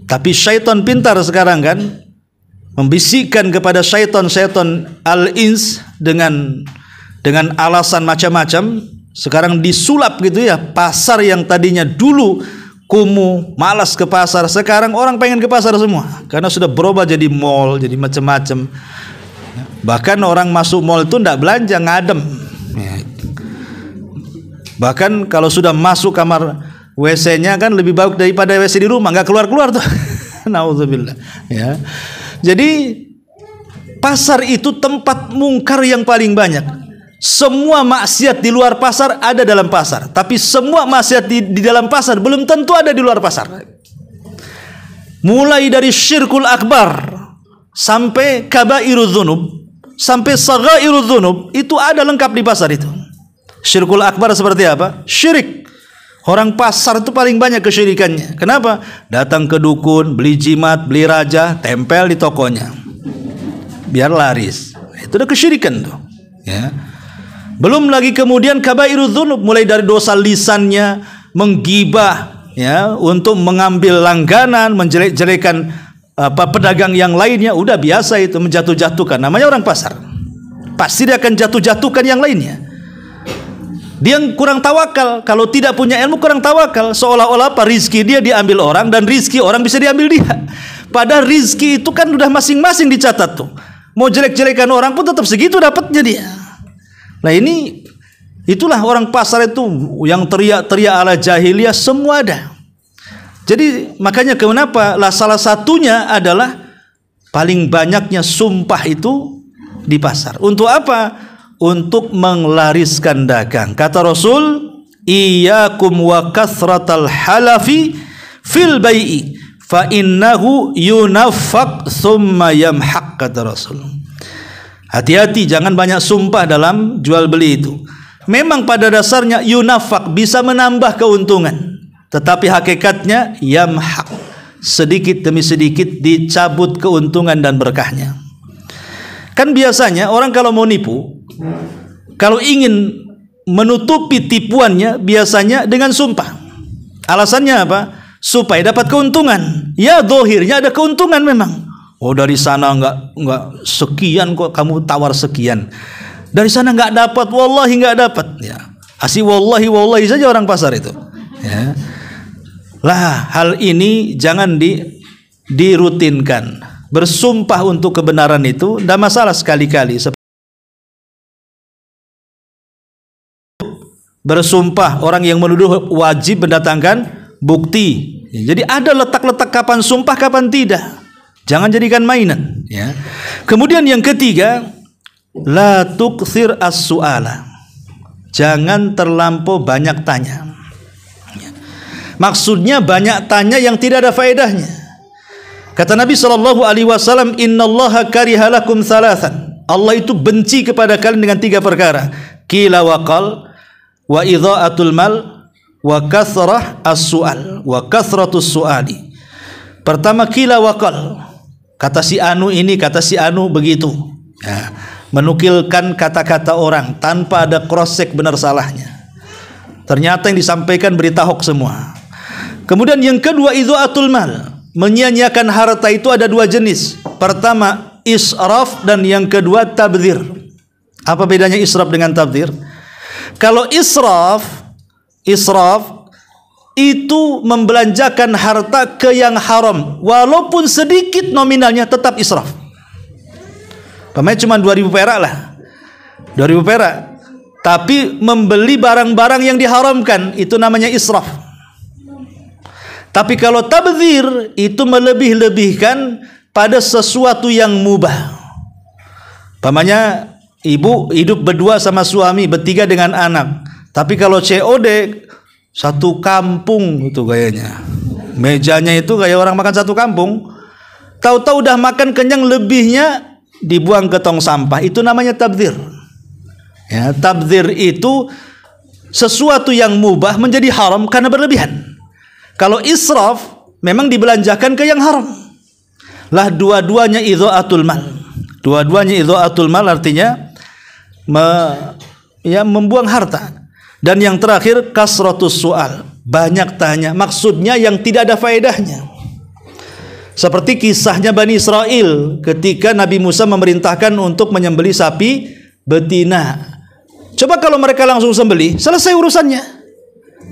Tapi syaitan pintar sekarang kan, membisikkan kepada syaitan al-ins dengan alasan macam-macam. Sekarang disulap gitu ya. Pasar yang tadinya dulu kumuh, malas ke pasar, sekarang orang pengen ke pasar semua karena sudah berubah jadi mall, jadi macam-macam. Bahkan orang masuk mall itu tidak belanja, ngadem. Bahkan kalau sudah masuk kamar WC-nya kan lebih baik daripada WC di rumah, nggak keluar-keluar tuh. Nauzubillah ya. Jadi pasar itu tempat mungkar yang paling banyak. Semua maksiat di luar pasar ada dalam pasar, tapi semua maksiat di dalam pasar belum tentu ada di luar pasar. Mulai dari syirkul akbar sampai kabairudz dzunub, sampai saghairudz dzunub, itu ada lengkap di pasar itu. Syirkul akbar seperti apa? Syirik. Orang pasar itu paling banyak kesyirikannya. Kenapa? Datang ke dukun, beli jimat, beli raja, tempel di tokonya, biar laris. Itu udah kesyirikan tuh. Ya. Belum lagi kemudian kabairudz dzunub, mulai dari dosa lisannya, menggibah, ya, untuk mengambil langganan, menjelek-jelekan pedagang yang lainnya, udah biasa itu, menjatuh-jatuhkan. Namanya orang pasar. Pasti dia akan jatuh-jatuhkan yang lainnya. Dia kurang tawakal, kalau tidak punya ilmu kurang tawakal, seolah-olah apa rizki dia diambil orang dan rizki orang bisa diambil dia. Padahal rizki itu kan udah masing-masing dicatat tuh. Mau jelek-jelekan orang pun tetap segitu dapatnya dia. Nah itulah orang pasar itu yang teriak-teriak ala jahiliyah semua ada. Jadi makanya kenapa salah satunya adalah paling banyaknya sumpah itu di pasar. Untuk apa? Untuk menglariskan dagang. Kata Rasul, iyyakum wa kathratal halafi fil bai'i fa innahu yunaffaq thumma yamhaq, kata Rasul. Hati-hati, jangan banyak sumpah dalam jual beli itu. Memang pada dasarnya yunafak bisa menambah keuntungan, tetapi hakikatnya yamhaq, sedikit demi sedikit dicabut keuntungan dan berkahnya. Kan biasanya orang kalau mau nipu, kalau ingin menutupi tipuannya biasanya dengan sumpah. Alasannya apa? Supaya dapat keuntungan. Ya zahirnya ada keuntungan memang. Oh dari sana enggak sekian kok kamu tawar sekian. Dari sana enggak dapat, wallahi enggak dapat. Ya. Asih wallahi saja orang pasar itu. Ya. Lah hal ini jangan dirutinkan. Bersumpah untuk kebenaran itu tidak masalah sekali-kali. Bersumpah orang yang menuduh wajib mendatangkan bukti. Jadi ada letak-letak kapan sumpah kapan tidak. Jangan jadikan mainan, ya. Kemudian yang ketiga, la tukthir as-su'ala. Jangan terlampau banyak tanya. Maksudnya banyak tanya yang tidak ada faedahnya. Kata Nabi SAW, innallaha kariha lakum thalathan. Allah itu benci kepada kalian dengan 3 perkara. Qila wa qal, wa idha'atul mal, wa kathrah as-su'al, wa kathratus su'ali. Pertama, qila wa qal. Kata si anu ini, kata si anu begitu. Ya, menukilkan kata-kata orang tanpa ada cross check benar salahnya. Ternyata yang disampaikan berita hoax semua. Kemudian yang kedua, idha'atul mal. Menyia-nyiakan harta itu ada 2 jenis. Pertama, israf, dan yang kedua, tabdzir. Apa bedanya israf dengan tabdzir? Kalau israf itu membelanjakan harta ke yang haram, walaupun sedikit nominalnya tetap israf. Pemain cuma 2.000 perak lah, 2.000 perak, tapi membeli barang-barang yang diharamkan, itu namanya israf. Tapi kalau tabdzir itu melebih-lebihkan pada sesuatu yang mubah. Pamannya ibu hidup berdua sama suami, bertiga dengan anak. Tapi kalau COD satu kampung itu gayanya. Mejanya itu kayak orang makan satu kampung. Tahu-tahu udah makan kenyang, lebihnya dibuang ke tong sampah. Itu namanya tabdzir. Ya, tabdzir itu sesuatu yang mubah menjadi haram karena berlebihan. Kalau israf memang dibelanjakan ke yang haram. Lah dua-duanya idha'atul mal. Dua-duanya idha'atul mal artinya membuang harta. Dan yang terakhir, kasratus su'al, banyak tanya, maksudnya yang tidak ada faedahnya. Seperti kisahnya Bani Israel ketika Nabi Musa memerintahkan untuk menyembelih sapi betina. Coba kalau mereka langsung sembelih, selesai urusannya,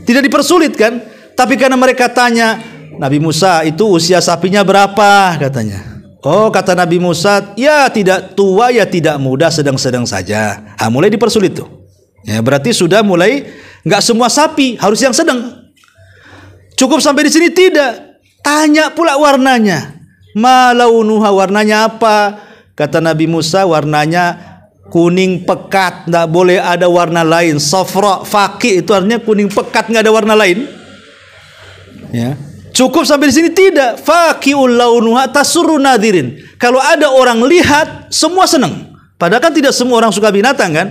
tidak dipersulit kan? Tapi karena mereka tanya, Nabi Musa itu usia sapinya berapa katanya. Oh, kata Nabi Musa, ya tidak tua ya tidak muda, sedang-sedang saja. Mulai dipersulit tuh. Ya, berarti sudah mulai nggak semua sapi harus yang sedang. Cukup sampai di sini tidak. Tanya pula warnanya. Ma launuha, warnanya apa? Kata Nabi Musa, warnanya kuning pekat, nggak boleh ada warna lain. Safra faqih itu artinya kuning pekat, nggak ada warna lain. Ya. Cukup sampai di sini tidak. Faqiul launuha tasurru nadirin. Kalau ada orang lihat semua senang. Padahal kan tidak semua orang suka binatang kan?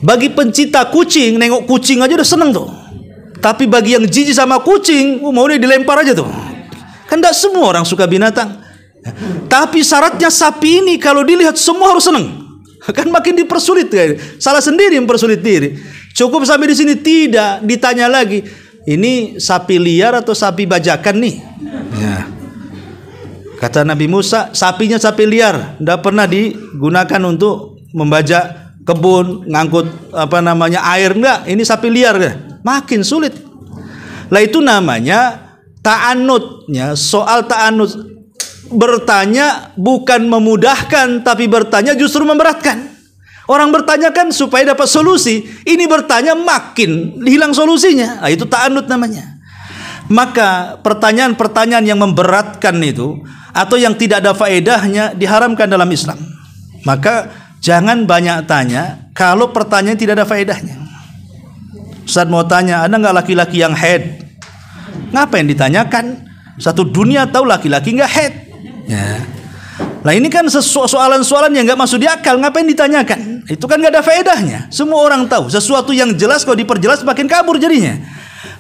Bagi pencinta kucing, nengok kucing aja udah senang tuh. Tapi bagi yang jijik sama kucing, mau dia dilempar aja tuh. Kan tidak semua orang suka binatang. Tapi syaratnya sapi ini kalau dilihat semua harus senang. Kan makin dipersulit kan? Salah sendiri mempersulit diri. Cukup sampai di sini tidak, ditanya lagi. Ini sapi liar atau sapi bajakan nih? Ya. Kata Nabi Musa, sapinya sapi liar, tidak pernah digunakan untuk membajak kebun, ngangkut air, enggak. Ini sapi liar kan? Makin sulit. Lah itu namanya ta'anutnya. Soal ta'anut, bertanya bukan memudahkan, tapi bertanya justru memberatkan. Orang bertanya kan supaya dapat solusi. Ini bertanya makin hilang solusinya. Nah, itu ta'anut namanya. Maka pertanyaan-pertanyaan yang memberatkan itu atau yang tidak ada faedahnya diharamkan dalam Islam. Maka jangan banyak tanya kalau pertanyaan tidak ada faedahnya. Ustaz mau tanya, ada nggak laki-laki yang haid? Ngapain ditanyakan? Satu dunia tahu laki-laki nggak haid. Ya. Nah ini kan soalan-soalan yang nggak masuk di akal, ngapain ditanyakan? Itu kan nggak ada faedahnya. Semua orang tahu. Sesuatu yang jelas kalau diperjelas makin kabur jadinya.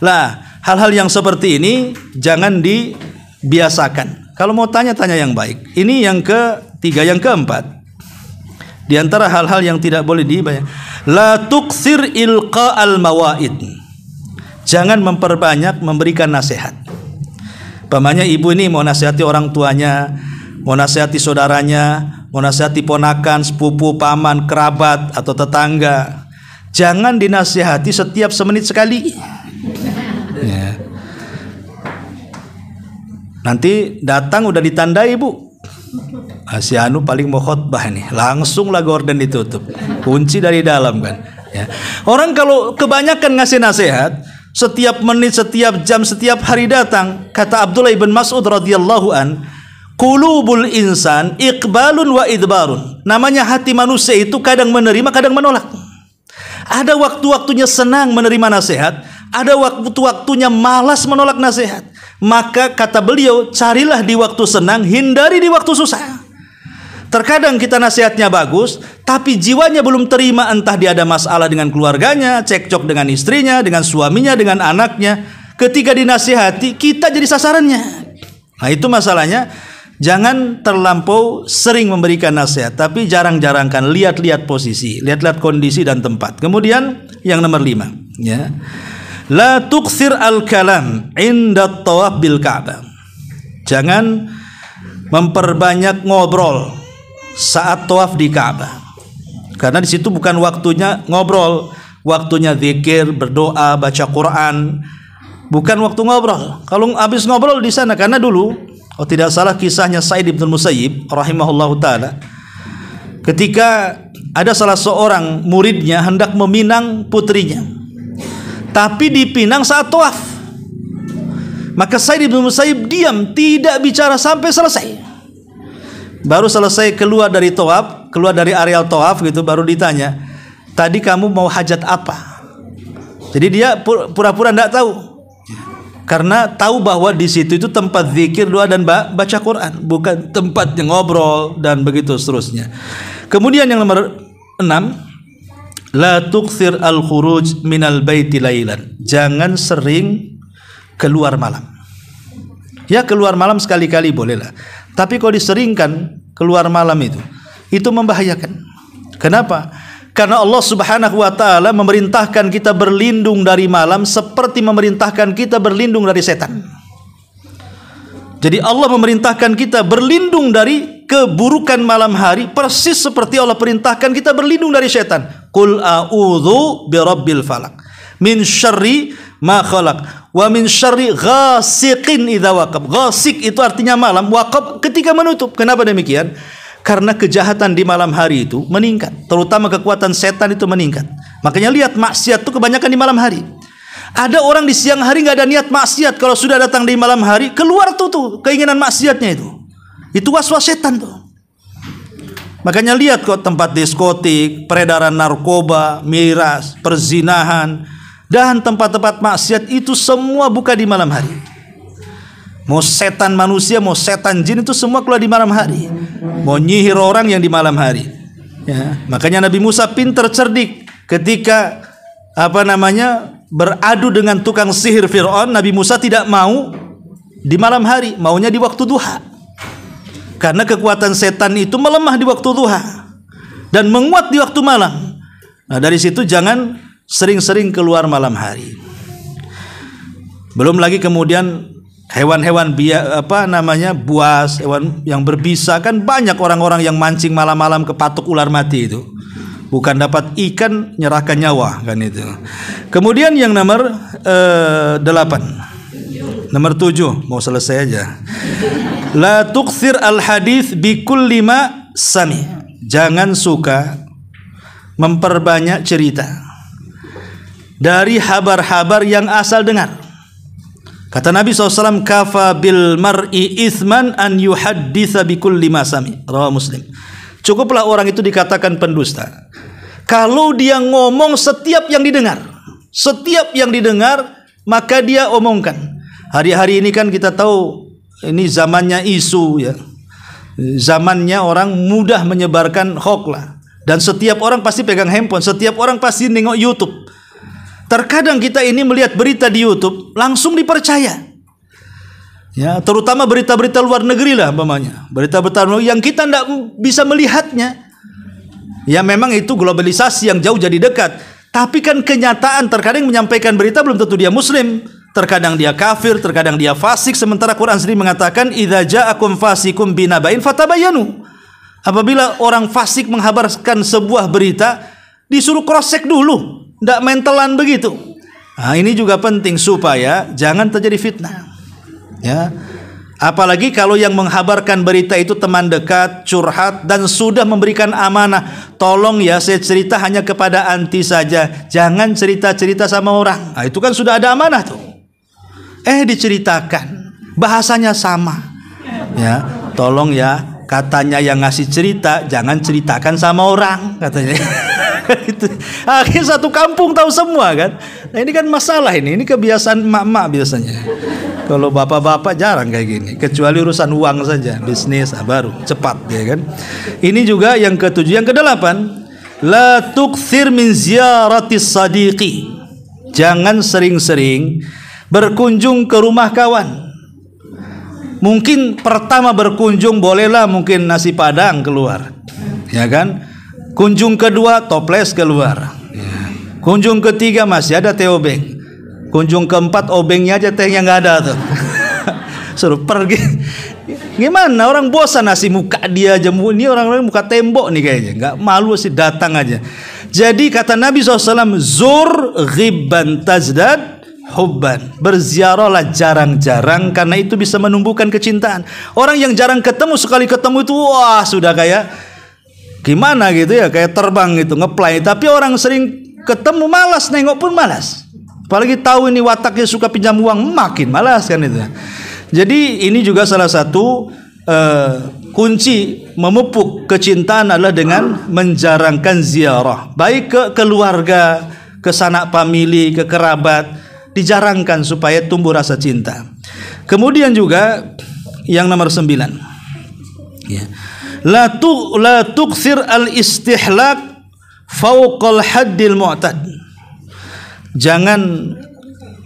Lah hal-hal yang seperti ini jangan dibiasakan. Kalau mau tanya-tanya yang baik. Ini yang ketiga, yang keempat. Di antara hal-hal yang tidak boleh dibayar, la tuksir ilqa'al mawaid. Jangan memperbanyak memberikan nasihat. Pamannya ibu ini mau nasihati orang tuanya, mau nasihati saudaranya, mau nasihati ponakan, sepupu, paman, kerabat atau tetangga. Jangan dinasihati setiap semenit sekali. Ya. Nanti datang udah ditandai, Bu. Si anu paling mau khotbah nih, langsung lah gorden ditutup, kunci dari dalam kan. Ya. Orang kalau kebanyakan ngasih nasihat, setiap menit, setiap jam, setiap hari datang, kata Abdullah ibn Mas'ud radhiyallahu an, qulubul insan iqbalun wa idbarun. Namanya hati manusia itu kadang menerima, kadang menolak. Ada waktu-waktunya senang menerima nasihat, ada waktu-waktunya malas menolak nasihat. maka kata beliau, carilah di waktu senang, hindari di waktu susah. Terkadang kita nasihatnya bagus, tapi jiwanya belum terima, entah dia ada masalah dengan keluarganya, cekcok dengan istrinya, dengan suaminya, dengan anaknya. Ketika dinasihati, kita jadi sasarannya. Nah, itu masalahnya. Jangan terlampau sering memberikan nasihat, tapi jarang-jarangkan, lihat-lihat posisi, lihat-lihat kondisi dan tempat. Kemudian yang nomor 5, ya. La tuksir al-kalam inda tawaf bil Ka'bah. Jangan memperbanyak ngobrol saat tawaf di Ka'bah. Karena di situ bukan waktunya ngobrol, waktunya zikir, berdoa, baca Quran. Bukan waktu ngobrol. Kalau habis ngobrol di sana, karena dulu, tidak salah kisahnya Sa'id bin Musayyib rahimahullahu taala, ketika ada salah seorang muridnya hendak meminang putrinya, tapi dipinang saat tawaf. Maka Sa'id bin Musayyib diam, tidak bicara sampai selesai. Baru selesai keluar dari tawaf, keluar dari areal tawaf gitu, baru ditanya, tadi kamu mau hajat apa? Jadi dia pura-pura tidak tahu, karena tahu bahwa di situ itu tempat zikir, doa dan baca Quran, bukan tempat yang ngobrol dan begitu seterusnya. Kemudian yang nomor 6, la tuksir al-khuruj minal baiti lailan. Jangan sering keluar malam. Ya, keluar malam sekali-kali bolehlah. Tapi kalau diseringkan keluar malam itu membahayakan. Kenapa? Karena Allah Subhanahu wa taala memerintahkan kita berlindung dari malam seperti memerintahkan kita berlindung dari setan. Jadi Allah memerintahkan kita berlindung dari keburukan malam hari persis seperti Allah perintahkan kita berlindung dari setan. Qul a'udzu birabbil falaq min syarri ma khalaq wa min syarri ghasiqin idza waqab. Ghasiq itu artinya malam, waqab ketika menutup. Kenapa demikian? Karena kejahatan di malam hari itu meningkat, terutama kekuatan setan itu meningkat. Makanya lihat, maksiat itu kebanyakan di malam hari. Ada orang di siang hari nggak ada niat maksiat, kalau sudah datang di malam hari keluar tuh keinginan maksiatnya itu was-was setan tuh. Makanya lihat kok tempat diskotik, peredaran narkoba, miras, perzinahan, dan tempat-tempat maksiat itu semua buka di malam hari. Mau setan manusia, mau setan jin, itu semua keluar di malam hari. Mau nyihir orang yang di malam hari. Ya, makanya Nabi Musa pintar cerdik ketika beradu dengan tukang sihir Fir'aun. Nabi Musa tidak mau di malam hari, maunya di waktu duha. Karena kekuatan setan itu melemah di waktu duha dan menguat di waktu malam. Nah, dari situ jangan sering-sering keluar malam hari. Belum lagi kemudian hewan-hewan buas, hewan yang berbisa, kan banyak orang-orang yang mancing malam-malam ke patok ular mati itu. Bukan dapat ikan, nyerahkan nyawa kan itu. Kemudian yang nomor 8. Nomor 7, mau selesai aja. La tukthir al-hadits bi kulli ma sami. Jangan suka memperbanyak cerita dari habar-habar yang asal dengar. Kata Nabi SAW, kafa bil mar'i ithman an yuhadditha bi kulli ma sami. Rawahu Muslim. Cukuplah orang itu dikatakan pendusta kalau dia ngomong setiap yang didengar. Setiap yang didengar maka dia omongkan. Hari-hari ini kan kita tahu ini zamannya isu ya. Zamannya orang mudah menyebarkan hoax lah. Dan setiap orang pasti pegang handphone, setiap orang pasti nengok YouTube. Terkadang kita ini melihat berita di YouTube langsung dipercaya. Ya, terutama berita-berita luar negeri lah umpamanya. Berita-berita yang kita tidak bisa melihatnya. Ya memang itu globalisasi yang jauh jadi dekat. Tapi kan kenyataan terkadang menyampaikan berita belum tentu dia muslim. Terkadang dia kafir, terkadang dia fasik. Sementara Quran sendiri mengatakan idza ja'akum fasikum binaba'in fatabayyanu. Apabila orang fasik menghabarkan sebuah berita, disuruh cross check dulu. Tidak mentelan begitu. Nah, ini juga penting supaya jangan terjadi fitnah. Ya, apalagi kalau yang menghabarkan berita itu teman dekat, curhat dan sudah memberikan amanah. Tolong ya, saya cerita hanya kepada anti saja. Jangan cerita-cerita sama orang. Nah, itu kan sudah ada amanah tuh. Diceritakan, bahasanya sama. Ya, tolong ya, katanya yang ngasih cerita jangan ceritakan sama orang katanya. Itu. Akhirnya satu kampung tahu semua kan. Nah ini kan masalah ini kebiasaan emak-emak biasanya. Kalau bapak-bapak jarang kayak gini, kecuali urusan uang saja, bisnis baru cepat ya kan. Ini juga yang ketujuh. Yang kedelapan, la tukthir min ziyaratis sadiqi. Jangan sering-sering berkunjung ke rumah kawan. Mungkin pertama berkunjung bolehlah, mungkin nasi padang keluar, ya kan. Kunjung kedua toples keluar, ya. Kunjung ketiga masih ada teh obeng. Kunjung keempat obengnya aja tehnya nggak ada tuh. Suruh pergi. Gimana orang bosan nasi muka dia aja, ini orang-orang muka tembok nih kayaknya, nggak malu sih datang aja. Jadi kata Nabi SAW, zur ghibban tazdad hubban. Berziarahlah jarang-jarang, karena itu bisa menumbuhkan kecintaan. Orang yang jarang ketemu, sekali ketemu itu wah sudah kayak gimana gitu ya, kayak terbang gitu, ngeplay. Tapi orang sering ketemu malas, nengok pun malas. Apalagi tahu ini wataknya suka pinjam uang, makin malas kan itu. Jadi ini juga salah satu kunci memupuk kecintaan adalah dengan menjarangkan ziarah, baik ke keluarga, ke sanak famili, ke kerabat, dijarangkan supaya tumbuh rasa cinta. Kemudian juga yang nomor 9, ya. La tukthir al-istihlak fauqal haddil mu'tad. Jangan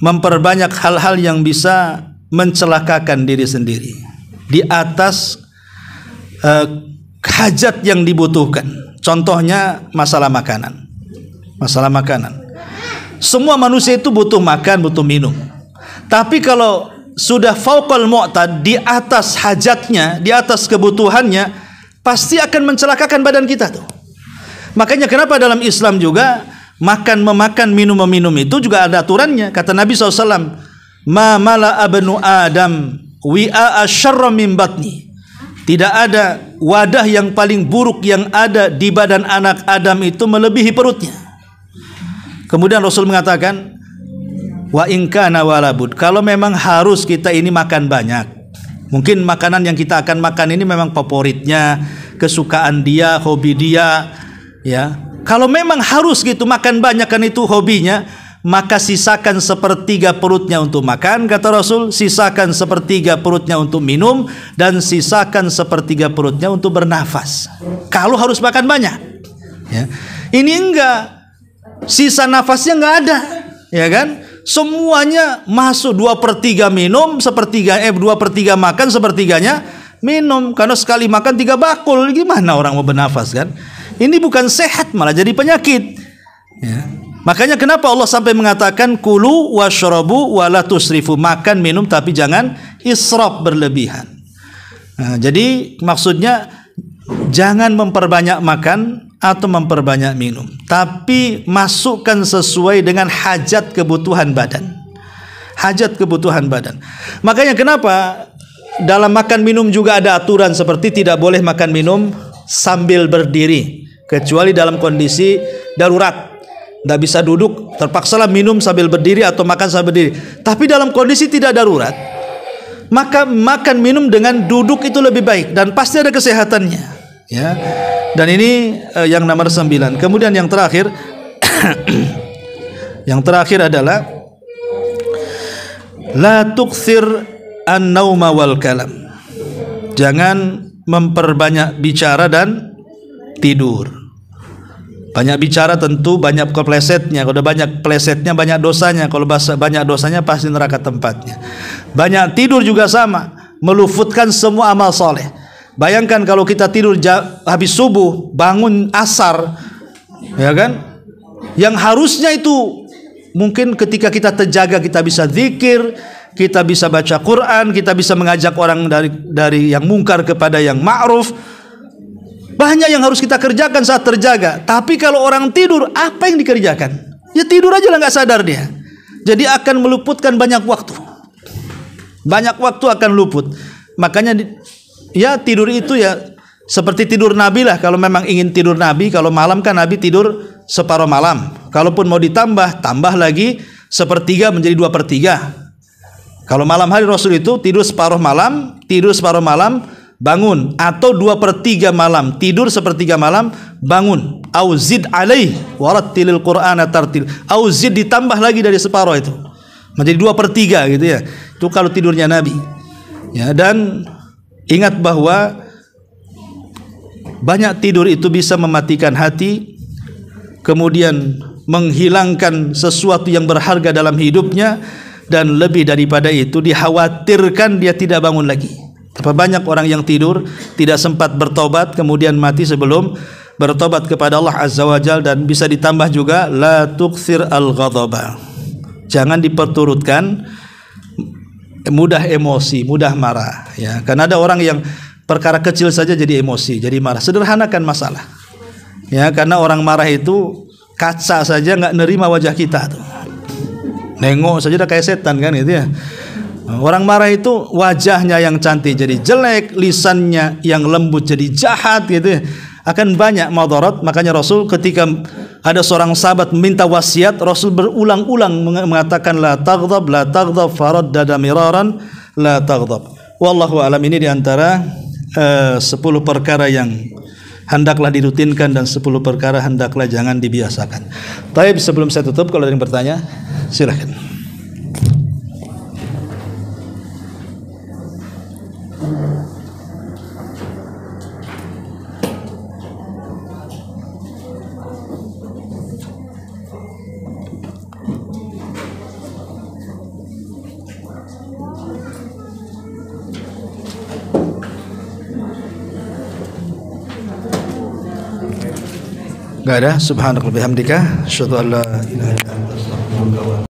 memperbanyak hal-hal yang bisa mencelakakan diri sendiri di atas hajat yang dibutuhkan. Contohnya masalah makanan. Masalah makanan. Semua manusia itu butuh makan, butuh minum. Tapi kalau sudah fauqal mu'tad, di atas hajatnya, di atas kebutuhannya, pasti akan mencelakakan badan kita tuh. Makanya kenapa dalam Islam juga memakan, minum itu juga ada aturannya. Kata Nabi SAW, ma mala abnu adam wi'a asyarra min batni. Tidak ada wadah yang paling buruk yang ada di badan anak Adam itu melebihi perutnya. Kemudian Rasul mengatakan, wa in kana walabud, kalau memang harus kita ini makan banyak, mungkin makanan yang kita akan makan ini memang favoritnya, kesukaan dia, hobi dia, ya. Kalau memang harus gitu makan banyak kan itu hobinya, maka sisakan sepertiga perutnya untuk makan, kata Rasul, sisakan sepertiga perutnya untuk minum, dan sisakan sepertiga perutnya untuk bernafas. Kalau harus makan banyak, ya. Ini enggak, sisa nafasnya enggak ada, ya kan? Semuanya masuk, 2/3 minum, 2/3 makan, sepertiganya minum. Karena sekali makan 3 bakul, gimana orang mau bernafas kan? Ini bukan sehat, malah jadi penyakit, ya. Makanya kenapa Allah sampai mengatakan kulu washrabu wala tusrifu, makan minum tapi jangan israf, berlebihan. Nah, jadi maksudnya jangan memperbanyak makan atau memperbanyak minum, tapi masukkan sesuai dengan hajat kebutuhan badan. Hajat kebutuhan badan. Makanya kenapa dalam makan minum juga ada aturan, seperti tidak boleh makan minum sambil berdiri, kecuali dalam kondisi darurat. Tidak bisa duduk, terpaksalah minum sambil berdiri atau makan sambil berdiri. Tapi dalam kondisi tidak darurat, maka makan minum dengan duduk itu lebih baik dan pasti ada kesehatannya, ya. Dan ini yang nomor 9. Kemudian yang terakhir yang terakhir adalah la tukthir an-nauma wal kalam. Jangan memperbanyak bicara dan tidur. Banyak bicara tentu banyak keplesetnya. Kalau banyak plesetnya banyak dosanya. Kalau banyak dosanya pasti neraka tempatnya. Banyak tidur juga sama, melufutkan semua amal soleh. Bayangkan kalau kita tidur habis subuh, bangun asar, ya kan? Yang harusnya itu mungkin ketika kita terjaga, kita bisa zikir, kita bisa baca Quran, kita bisa mengajak orang dari yang mungkar kepada yang ma'ruf. Banyak yang harus kita kerjakan saat terjaga. Tapi kalau orang tidur, apa yang dikerjakan? Ya tidur aja lah, nggak sadar dia. Jadi akan meluputkan banyak waktu. Banyak waktu akan luput. Makanya ya tidur itu ya seperti tidur Nabi lah. Kalau memang ingin tidur Nabi, kalau malam kan Nabi tidur separuh malam. Kalaupun mau ditambah, tambah lagi 1/3 menjadi 2/3. Kalau malam hari Rasul itu tidur separuh malam, bangun, atau 2/3 malam, tidur 1/3 malam, bangun. au zid alaih warattilil qur'ana tartil, au zid ditambah lagi dari separuh itu menjadi 2/3 gitu ya. Itu kalau tidurnya Nabi ya. Dan ingat bahwa banyak tidur itu bisa mematikan hati, kemudian menghilangkan sesuatu yang berharga dalam hidupnya, dan lebih daripada itu dikhawatirkan dia tidak bangun lagi. Berapa banyak orang yang tidur tidak sempat bertobat kemudian mati sebelum bertobat kepada Allah Azza wa Jalla. Dan bisa ditambah juga la tuksir al-ghadaba, jangan diperturutkan mudah emosi, mudah marah ya. Karena ada orang yang perkara kecil saja jadi emosi, jadi marah. Sederhanakan masalah ya, karena orang marah itu kaca saja nggak nerima wajah kita tuh, nengok saja udah kayak setan kan gitu ya. Orang marah itu wajahnya yang cantik jadi jelek, lisannya yang lembut jadi jahat gitu ya. Akan banyak madarat. Makanya Rasul ketika ada seorang sahabat meminta wasiat, Rasul berulang-ulang mengatakan la taghdab, la taghdab, faraddada miraran la taghdab. Wallahu alam. Ini diantara 10 perkara yang hendaklah dirutinkan dan 10 perkara hendaklah jangan dibiasakan. Baik, sebelum saya tutup, kalau ada yang bertanya silakan. Gak ada. Subhanallah bihamdika asyhadu an la ilaha illa anta astaghfiruka wa